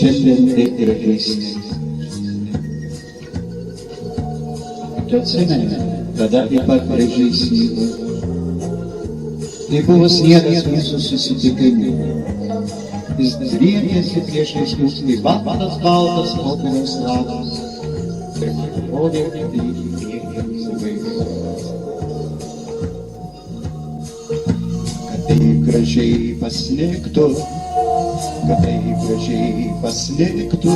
šiandien taip gražiai sninga. Tu atsimeni, tada taip pat gražiai sninga. Tai buvo sniegas mūsų susitikimui. Jis driekėsi priešais mus kaip baltas popieriaus lapas. Ir rodė į priekį įsivaizduoti. Kad tai gražiai pasniktų,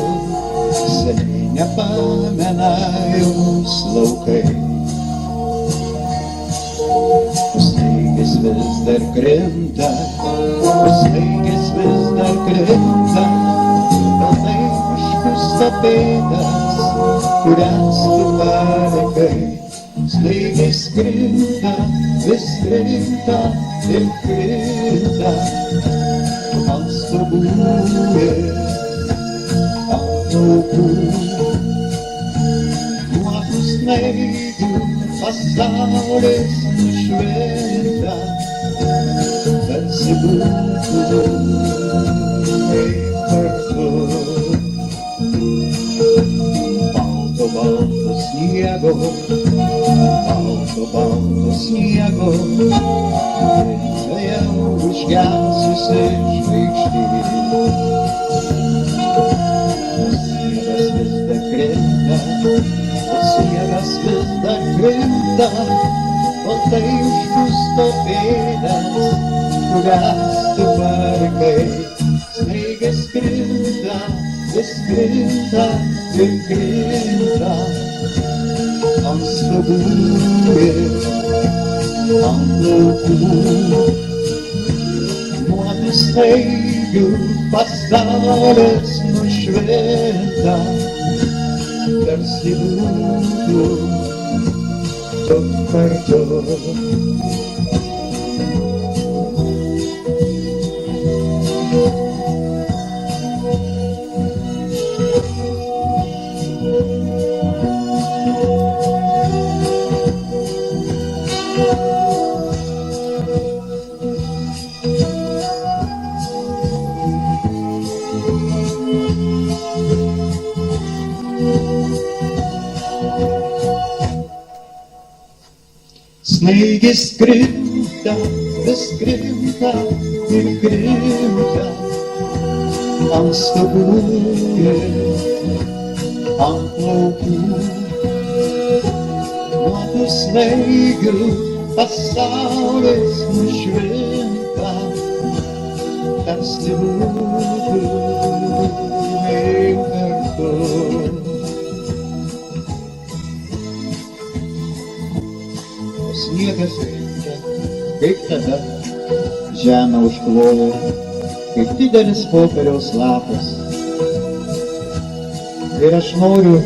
seniai nepamena jums laukai. Snaigės vis dar krinta, baltai užpusto pėdas, kurias tu palikai. Snaigės krinta, vis krinta ir krinta, ant stogų ir ant laukų. Nuo tų snaigių pasaulis nušvinta, tarsi būtų kaip kartu. Balto sniego, rinkoje užgesusi žvaigždė. Sniegas vis dar krinta, baltai užpusto pėdas, kurias tu palikai. Snaigės krinta, vis krinta ir krinta, ant stogų ir ant laukų. Nuo tų snaigių pasaulis nušvinta, tarsi būtų tu kartu. Snaigės krinta, vis krinta ir krinta, ant stogų ir ant laukų. Nuo tų snaigių pasaulis nušvinta, tarsi būtumei kartu. Sniegas rinkia, kaip tada žemę užklojo, kaip didelis popieriaus lapas. Ir aš noriu,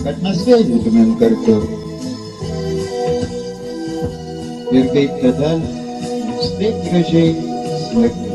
kad mes vėl būtumėm kartu. Ir kaip tada mums taip gražiai smigtų.